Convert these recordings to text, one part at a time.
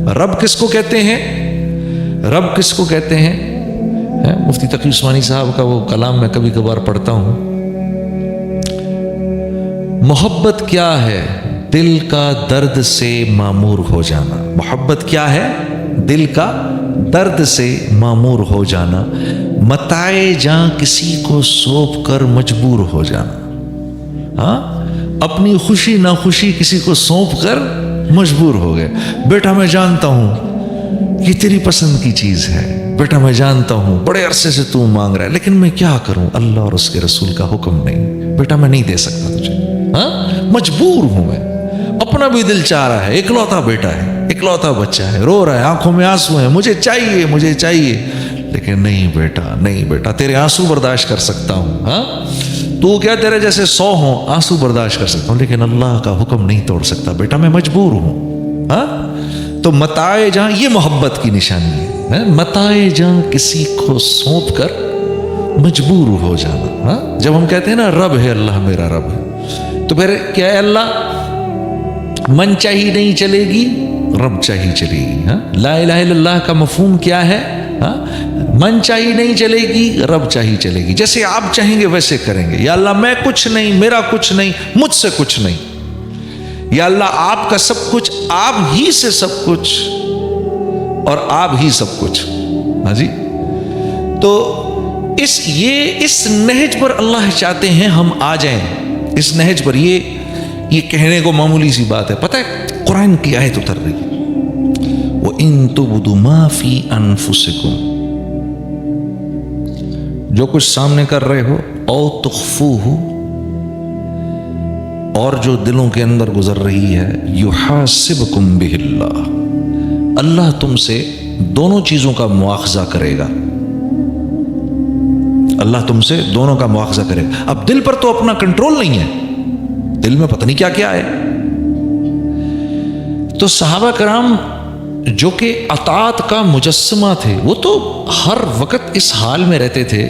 رب کس کو کہتے ہیں؟ رب کس کو کہتے ہیں؟ مفتی تقی عثمانی صاحب کا وہ کلام میں کبھی کبھار پڑھتا ہوں. محبت کیا ہے؟ دل کا درد سے معمور ہو جانا. محبت کیا ہے؟ دل کا درد سے معمور ہو جانا. متاع جاں کسی کو سونپ کر مجبور ہو جانا. ہاں، اپنی خوشی نہ خوشی کسی کو سونپ کر مجبور ہو گئے. بیٹا میں جانتا ہوں یہ تیری پسند کی چیز ہے، بیٹا میں جانتا ہوں بڑے عرصے سے تو مانگ رہا ہے، لیکن میں کیا کروں، اللہ اور اس کے رسول کا حکم نہیں، بیٹا میں نہیں دے سکتا تجھے. ہاں، مجبور ہوں میں. اپنا بھی دل چاہ رہا ہے، اکلوتا بیٹا ہے، اکلوتا بچہ ہے، رو رہا ہے، آنکھوں میں آنسو ہیں، مجھے چاہیے مجھے چاہیے، لیکن نہیں بیٹا نہیں بیٹا، تیرے آنسو برداشت کر سکتا ہوں. ہاں، تو کیا تیرے جیسے 100 ہوں آنسو برداشت کر سکتا ہوں، لیکن اللہ کا حکم نہیں توڑ سکتا، بیٹا میں مجبور ہوں. ہاں، تو متاع جہاں یہ محبت کی نشانی ہے. متاع جہاں کسی کو سونپ کر مجبور ہو جانا. ہاں، جب ہم کہتے ہیں نا رب ہے اللہ میرا رب ہے، تو پھر کیا ہے؟ اللہ من چاہی نہیں چلے گی، رب چاہی چلے گی. ہاں، لا الہ الا اللہ کا مفہوم کیا ہے؟ ہاں، من چاہی نہیں چلے گی، رب چاہی چلے گی. جیسے آپ چاہیں گے ویسے کریں گے. یا اللہ میں کچھ نہیں، میرا کچھ نہیں، مجھ سے کچھ نہیں. یا اللہ آپ کا سب کچھ، آپ ہی سے سب کچھ، اور آپ ہی سب کچھ. ہاں جی، تو اس نہج پر اللہ چاہتے ہیں ہم آ جائیں. اس نہج پر یہ کہنے کو معمولی سی بات ہے. پتہ ہے قرآن کی آیت اتر رہی ہے، وَإِن تُبْدُوا مَا فِي أَنفُسِكُمْ، جو کچھ سامنے کر رہے ہو، أَوْ تُخْفُوهُ، اور جو دلوں کے اندر گزر رہی ہے، يُحَاسِبْكُمْ بِهِ اللَّهُ، اللہ تم سے دونوں چیزوں کا مواخذہ کرے گا. اللہ تم سے دونوں کا مواخذہ کرے گا. اب دل پر تو اپنا کنٹرول نہیں ہے، دل میں پتہ نہیں کیا کیا ہے. تو صحابہ کرام جو کہ اطاعت کا مجسمہ تھے، وہ تو ہر وقت اس حال میں رہتے تھے،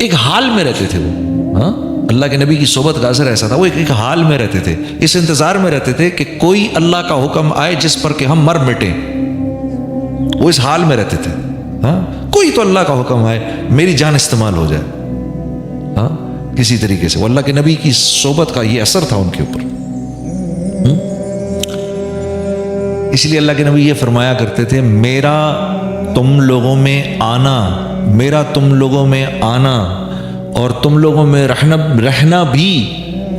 ایک حال میں رہتے تھے. وہ ہاں، اللہ کے نبی کی صحبت کا اثر ایسا تھا، وہ ایک حال میں رہتے تھے، اس انتظار میں رہتے تھے کہ کوئی اللہ کا حکم آئے جس پر کہ ہم مر مٹیں. وہ اس حال میں رہتے تھے. ہاں، کوئی تو اللہ کا حکم آئے میری جان استعمال ہو جائے. ہاں، کسی طریقے سے. وہ اللہ کے نبی کی صحبت کا یہ اثر تھا ان کے اوپر. اس لیے اللہ کے نبی یہ فرمایا کرتے تھے، میرا تم لوگوں میں آنا، میرا تم لوگوں میں آنا اور تم لوگوں میں رہنا بھی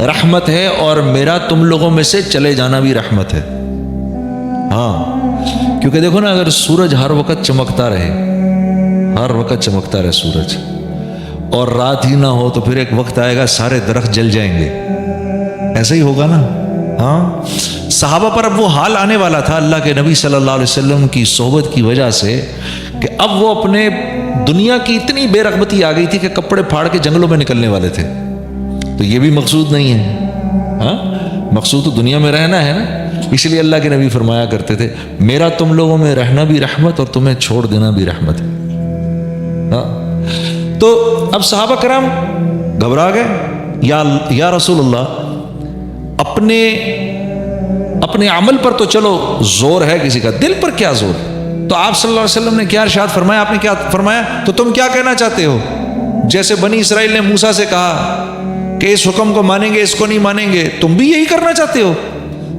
رحمت ہے، اور میرا تم لوگوں میں سے چلے جانا بھی رحمت ہے. ہاں، کیونکہ دیکھو نا، اگر سورج ہر وقت چمکتا رہے، ہر وقت چمکتا رہے سورج، اور رات ہی نہ ہو، تو پھر ایک وقت آئے گا سارے درخت جل جائیں گے. ایسا ہی ہوگا نا. ہاں، صحابہ پر اب وہ حال آنے والا تھا اللہ کے نبی صلی اللہ علیہ وسلم کی صحبت کی وجہ سے، کہ اب وہ اپنے دنیا کی اتنی بے رغبتی آ گئی تھی کہ کپڑے پھاڑ کے جنگلوں میں نکلنے والے تھے. تو یہ بھی مقصود نہیں ہے. ہاں، مقصود تو دنیا میں رہنا ہے نا. اس لیے اللہ کے نبی فرمایا کرتے تھے، میرا تم لوگوں میں رہنا بھی رحمت اور تمہیں چھوڑ دینا بھی رحمت ہے. ہاں، تو اب صحابہ کرام گھبرا گئے، یا رسول اللہ، اپنے عمل پر تو چلو زور ہے کسی کا، دل پر کیا زور؟ تو آپ صلی اللہ علیہ وسلم نے کیا ارشاد فرمایا؟ آپ نے کیا فرمایا؟ تو تم کیا کہنا چاہتے ہو؟ جیسے بنی اسرائیل نے موسیٰ سے کہا کہ اس حکم کو مانیں گے، اس کو نہیں مانیں گے، تم بھی یہی کرنا چاہتے ہو؟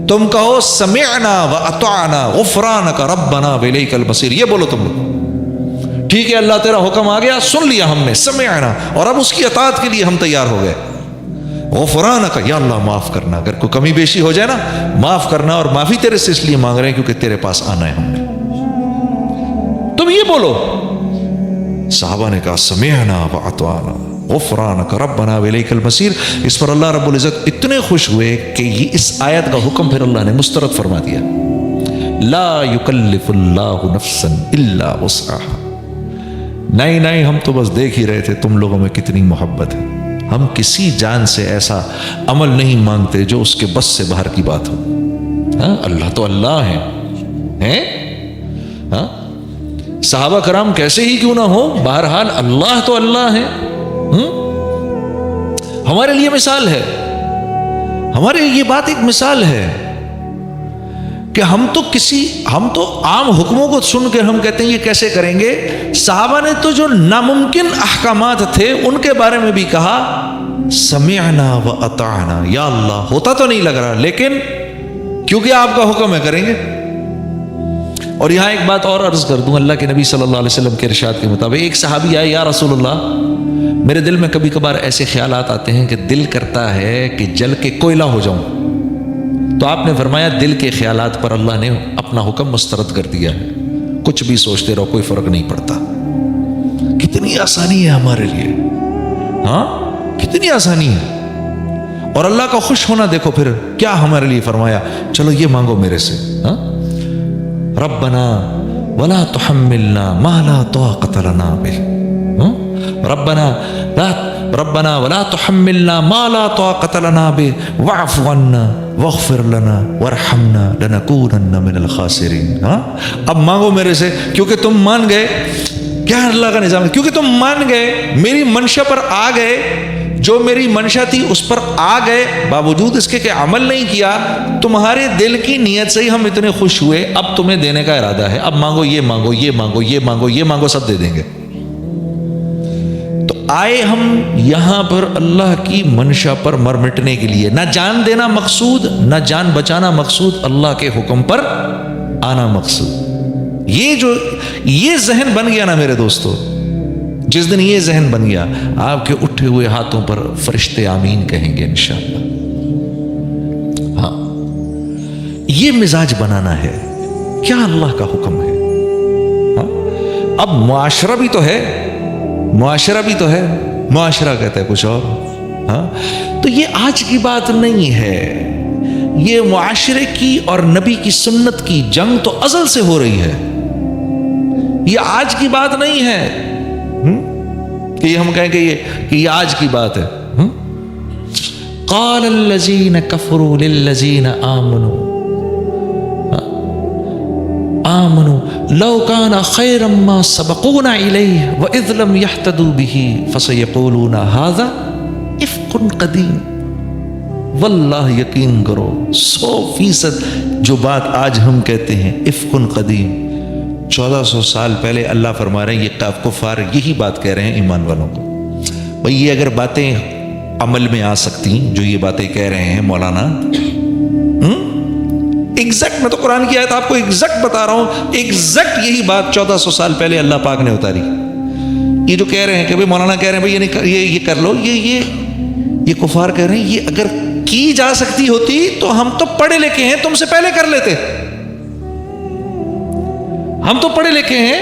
تم کہو سمعنا واطعنا غفرانک ربنا والیک المصیر. یہ بولو تم لوگ، ٹھیک ہے اللہ تیرا حکم آ گیا، سن لیا ہم نے، سمعنا، اور اب اس کی اطاعت کے لیے ہم تیار ہو گئے. غفرانک، یا اللہ معاف کرنا، اگر کوئی کمی بیشی ہو جائے نا معاف کرنا، اور معافی تیرے سے اس لیے مانگ رہے ہیں کیونکہ تیرے پاس آنا ہے ہم نے. تم یہ بولو. صحابہ نے کہا سمعنا واطعنا غفرانک ربنا والیک المصیر. اس پر اللہ رب العزت اتنے خوش ہوئے کہ یہ اس آیت کا حکم پھر اللہ نے مسترد فرما دیا، لا یکلف اللہ نفسا الا وسعها. نہیں، ہم تو بس دیکھ ہی رہے تھے تم لوگوں میں کتنی محبت ہے، ہم کسی جان سے ایسا عمل نہیں مانگتے جو اس کے بس سے باہر کی بات ہو. ہاں، اللہ تو اللہ ہے. ہاں، صحابہ کرام کیسے ہی کیوں نہ ہو، بہرحال اللہ تو اللہ ہے. ہمارے لیے مثال ہے، ہمارے یہ بات ایک مثال ہے. کہ ہم تو عام حکموں کو سن کے ہم کہتے ہیں یہ کیسے کریں گے. صحابہ نے تو جو ناممکن احکامات تھے ان کے بارے میں بھی کہا سمعنا و اطعنا، یا اللہ ہوتا تو نہیں لگ رہا لیکن کیونکہ آپ کا حکم ہے کریں گے. اور یہاں ایک بات اور عرض کر دوں، اللہ کے نبی صلی اللہ علیہ وسلم کے ارشاد کے مطابق ایک صحابی آئے، یا رسول اللہ میرے دل میں کبھی کبھار ایسے خیالات آتے ہیں کہ دل کرتا ہے کہ جل کے کوئلہ ہو جاؤں. تو آپ نے فرمایا دل کے خیالات پر اللہ نے اپنا حکم مسترد کر دیا ہے، کچھ بھی سوچتے رہو کوئی فرق نہیں پڑتا. کتنی آسانی ہے ہمارے لیے، ہاں کتنی آسانی ہے. اور اللہ کا خوش ہونا دیکھو پھر کیا ہمارے لیے فرمایا، چلو یہ مانگو میرے سے. ہاں ربنا ولا تحملنا ما لا طاقت لنا به، ربنا ولا تحملنا ما لا طاقت لنا به واعف عنا واغفر لنا وارحمنا لنكونن من الخاسرین. ہاں اب مانگو میرے سے، کیونکہ تم مان گئے. کیا اللہ کا نظام ہے، کیونکہ تم مان گئے، میری منشا پر آ گئے، جو میری منشا تھی اس پر آ گئے، باوجود اس کے کہ عمل نہیں کیا. تمہارے دل کی نیت سے ہی ہم اتنے خوش ہوئے، اب تمہیں دینے کا ارادہ ہے، اب مانگو یہ مانگو یہ مانگو یہ مانگو یہ مانگو، سب دے دیں گے. تو آئے ہم یہاں پر اللہ کی منشا پر مر مٹنے کے لیے، نہ جان دینا مقصود نہ جان بچانا مقصود، اللہ کے حکم پر آنا مقصود. یہ ذہن بن گیا نا میرے دوستو، جس دن یہ ذہن بن گیا آپ کے اٹھے ہوئے ہاتھوں پر فرشتے آمین کہیں گے انشاءاللہ. ہاں یہ مزاج بنانا ہے، کیا اللہ کا حکم ہے. ہاں اب معاشرہ بھی تو ہے، معاشرہ کہتا ہے کچھ اور. ہاں تو یہ آج کی بات نہیں ہے، یہ معاشرے کی اور نبی کی سنت کی جنگ تو ازل سے ہو رہی ہے. یہ آج کی بات نہیں ہے کہ یہ ہم کہیں کہ یہ آج کی بات ہے. قال الذين كفروا للذين آمنوا لو كان خيرا ما سبقونا إليه وإذ لم يهتدوا به فسيقولون هذا إفك قديم. واللہ یقین کرو 100% جو بات آج ہم کہتے ہیں افک قدیم، 1400 سال پہلے اللہ فرما رہے ہیں یہ کفار یہی بات کہہ رہے ہیں ایمان والوں کو. بھئی یہ اگر باتیں عمل میں آ سکتی جو یہ باتیں کہہ رہے ہیں مولانا، ایگزیکٹ میں تو قرآن کی آیت آپ کو ایگزیکٹ بتا رہا ہوں، ایگزیکٹ یہی بات 1400 سال پہلے اللہ پاک نے اتاری. یہ جو کہہ رہے ہیں کہ بھئی مولانا کہہ رہے ہیں بھئی یہ کر لو، یہ کفار کہہ رہے ہیں یہ اگر کی جا سکتی ہوتی تو ہم تو پڑھے لکھے ہیں، تم سے پہلے کر لیتے. ہم تو پڑھے لکھے ہیں،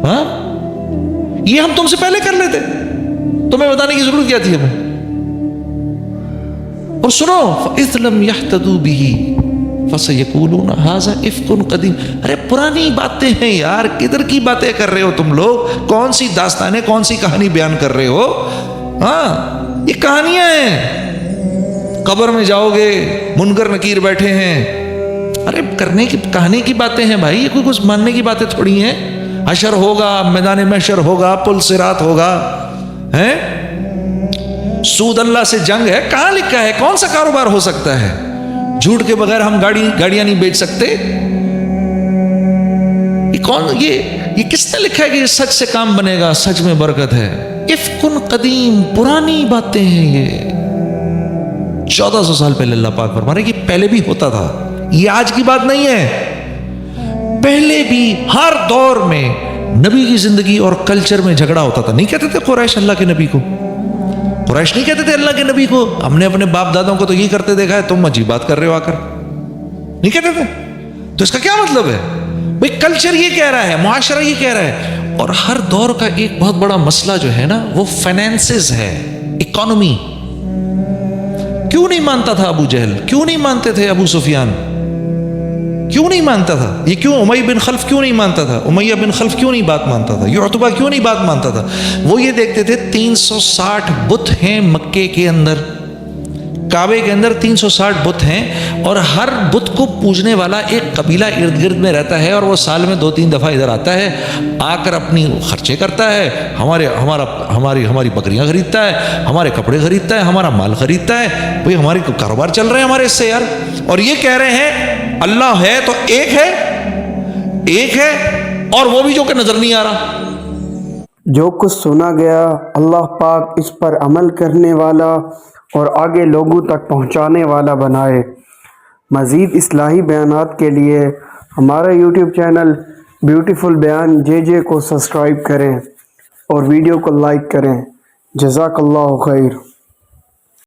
ہاں یہ ہم تم سے پہلے کر لیتے، تمہیں بتانے کی ضرورت کیا تھی ہمیں. اور سنو فَإِذْ لَمْ يَهْتَدُوا بِهِ فَسَيَقُولُونَ هَذَا إِفْكٌ قَدِيمٌ. ارے پرانی باتیں ہیں یار، کدھر کی باتیں کر رہے ہو تم لوگ، کون سی داستانیں کون سی کہانی بیان کر رہے ہو. ہاں یہ کہانیاں ہیں، قبر میں جاؤ گے منکر نکیر بیٹھے ہیں. ارے کرنے کی کہانی کی باتیں ہیں بھائی، یہ کوئی کچھ ماننے کی باتیں تھوڑی ہیں. حشر ہوگا، میدان محشر ہوگا، پل صراط ہوگا، ہیں سود اللہ سے جنگ ہے. کہاں لکھا ہے؟ کون سا کاروبار ہو سکتا ہے؟ جھوٹ کے بغیر ہم گاڑیاں نہیں بیچ سکتے. یہ کس نے لکھا ہے کہ سچ سے کام بنے گا، سچ میں برکت ہے؟ افکن قدیم، پرانی باتیں ہیں یہ. 1400 سال پہلے اللہ پاک فرما رہے کہ پہلے بھی ہوتا تھا، یہ آج کی بات نہیں ہے. پہلے بھی ہر دور میں نبی کی زندگی اور کلچر میں جھگڑا ہوتا تھا. نہیں کہتے تھے قریش اللہ کے نبی کو، قریش نہیں کہتے تھے اللہ کے نبی کو ہم نے اپنے باپ دادوں کو تو یہ کرتے دیکھا ہے، تم عجیب بات کر رہے ہو آ کر، نہیں کہتے تھے. تو اس کا کیا مطلب ہے؟ بھئی کلچر یہ کہہ رہا ہے، معاشرہ یہ کہہ رہا ہے. اور ہر دور کا ایک بہت بڑا مسئلہ جو ہے نا وہ فائنینسز ہے، اکانومی. کیوں نہیں مانتا تھا ابو جہل؟ کیوں نہیں مانتے تھے ابو سفیان؟ کیوں نہیں مانتا تھا؟ یہ کیوں امیہ بن خلف کیوں نہیں مانتا تھا؟ امیہ بن خلف کیوں نہیں بات مانتا تھا؟ یہ عتبہ کیوں نہیں بات مانتا تھا؟ وہ یہ دیکھتے تھے 360 بت ہیں مکے کے اندر، کعبے کے اندر 360 بت ہیں، اور ہر بت کو پوجنے والا ایک قبیلہ ارد گرد میں رہتا ہے، اور وہ سال میں 2-3 دفعہ ادھر آتا ہے، آ کر اپنی خرچے کرتا ہے، ہماری بکریاں خریدتا ہے، ہمارے کپڑے خریدتا ہے، ہمارا مال خریدتا ہے. بھئی ہماری کاروبار چل رہے ہیں ہمارے اس سے یار. اور یہ کہہ رہے ہیں اللہ ہے تو ایک ہے اور وہ بھی جو کہ نظر نہیں آ رہا. جو کچھ سنا گیا اللہ پاک اس پر عمل کرنے والا اور آگے لوگوں تک پہنچانے والا بنائے. مزید اصلاحی بیانات کے لیے ہمارا یوٹیوب چینل بیوٹیفل بیان JJ کو سبسکرائب کریں اور ویڈیو کو لائک کریں. جزاک اللہ خیر.